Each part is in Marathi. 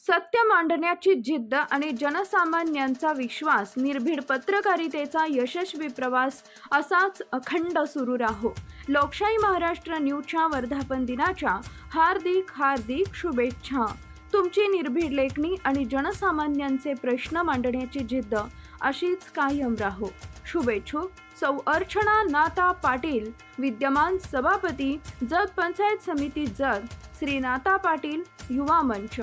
सत्य मांडण्याची जिद्द आणि जनसामान्यांचा विश्वास, निर्भीड पत्रकारितेचा यशस्वी प्रवास असाच अखंड सुरू राहो. लोकशाही महाराष्ट्र न्यूजच्या वर्धापन दिनाच्या हार्दिक शुभेच्छा. तुमची निर्भीड लेखणी आणि जनसामान्यांचे प्रश्न मांडण्याची जिद्द अशीच कायम राहो. शुभेच्छुक सौ अर्चना नाता पाटील, विद्यमान सभापती जत पंचायत समिती जत, श्री नाता पाटील युवा मंच.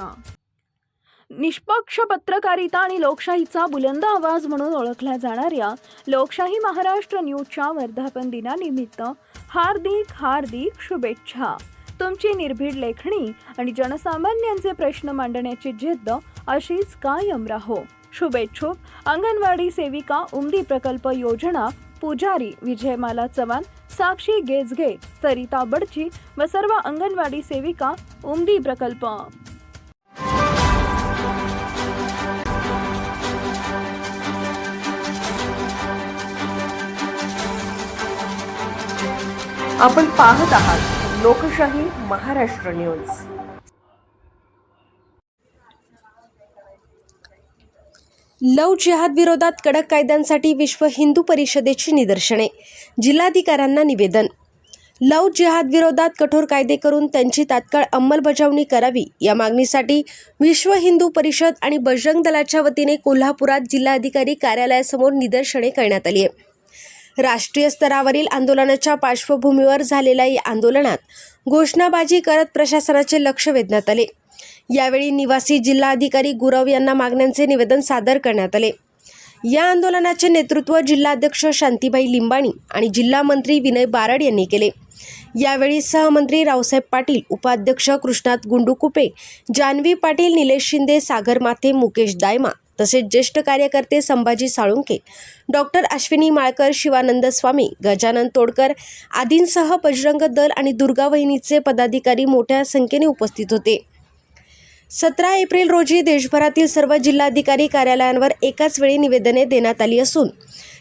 निष्पक्ष पत्रकारिता आणि लोकशाहीचा बुलंद आवाज म्हणून ओळखल्या जाणाऱ्या लोकशाही महाराष्ट्र न्यूजच्या वर्धापन दिनानिमित्त हार्दिक शुभेच्छा. तुमची निर्भीड लेखणी आणि जनसामान्यांचे प्रश्न मांडण्याची जिद्द अशीच कायम राहो. शुभेच्छुक अंगणवाडी सेविका, उमदी प्रकल्प योजना पुजारी विजयमाला चव्हाण, साक्षी गेजगे, सरिता बडची व सर्व अंगणवाडी सेविका, उमदी प्रकल्प. आपण पाहत आहात लोकशाही महाराष्ट्र न्यूज. लव जिहाद विरोधात कडक कायद्यांसाठी विश्व हिंदू परिषदेची निदर्शने. जिल्हाधिकाऱ्यांना निवेदन. लव जिहाद विरोधात कठोर कायदे करून त्यांची तात्काळ अंमलबजावणी करावी या मागणीसाठी विश्व हिंदू परिषद आणि बजरंग दलाच्या वतीने कोल्हापुरात जिल्हाधिकारी कार्यालयासमोर निदर्शने करण्यात आली आहे. राष्ट्रीय स्तरावरील आंदोलनाच्या पार्श्वभूमीवर झालेल्या या आंदोलनात घोषणाबाजी करत प्रशासनाचे लक्ष वेधण्यात आले. यावेळी निवासी जिल्हाधिकारी गुरव यांना मागण्यांचे निवेदन सादर करण्यात आले. या आंदोलनाचे नेतृत्व जिल्हाध्यक्ष शांतीबाई लिंबाणी आणि जिल्हा मंत्री विनय बारड यांनी केले. यावेळी सहमंत्री रावसाहेब पाटील, उपाध्यक्ष कृष्णात गुंडुकुपे, जानवी पाटील, निलेश शिंदे, सागर माथे, मुकेश दायमा तसेच ज्येष्ठ कार्यकर्ते संभाजी साळुंके, डॉक्टर अश्विनी माळकर, शिवानंद स्वामी, गजानन तोडकर आदींसह बजरंग दल आणि दुर्गा वहिनीचे पदाधिकारी मोठ्या संख्येने उपस्थित होते. 17 एप्रिल रोजी देशभरातील सर्व जिल्हाधिकारी कार्यालयांवर एकाच वेळी निवेदने देण्यात आली असून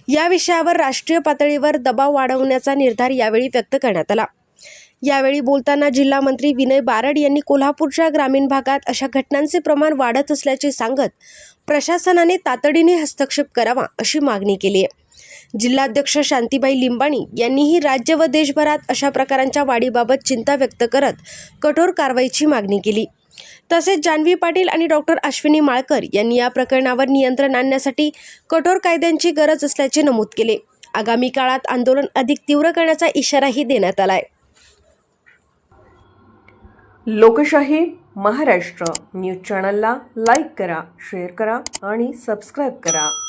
या विषयावर राष्ट्रीय पातळीवर दबाव वाढवण्याचा निर्धार यावेळी व्यक्त करण्यात आला. यावेळी बोलताना जिल्हा मंत्री विनय बारड यांनी कोल्हापूरच्या ग्रामीण भागात अशा घटनांचे प्रमाण वाढत असल्याचे सांगत प्रशासनाने तातडीने हस्तक्षेप करावा अशी मागणी केली आहे. जिल्हाध्यक्ष शांतीबाई लिंबाणी यांनीही राज्य व देशभरात अशा प्रकारांच्या वाढीबाबत चिंता व्यक्त करत कठोर कारवाईची मागणी केली. तसेच जानवी पाटील आणि डॉक्टर अश्विनी माळकर यांनी या प्रकरणावर नियंत्रण आणण्यासाठी कठोर कायद्यांची गरज असल्याचे नमूद केले. आगामी काळात आंदोलन अधिक तीव्र करण्याचा इशाराही देण्यात आलाय. लोकशाही महाराष्ट्र न्यूज चॅनलला लाईक करा, शेअर करा आणि सबस्क्राईब करा.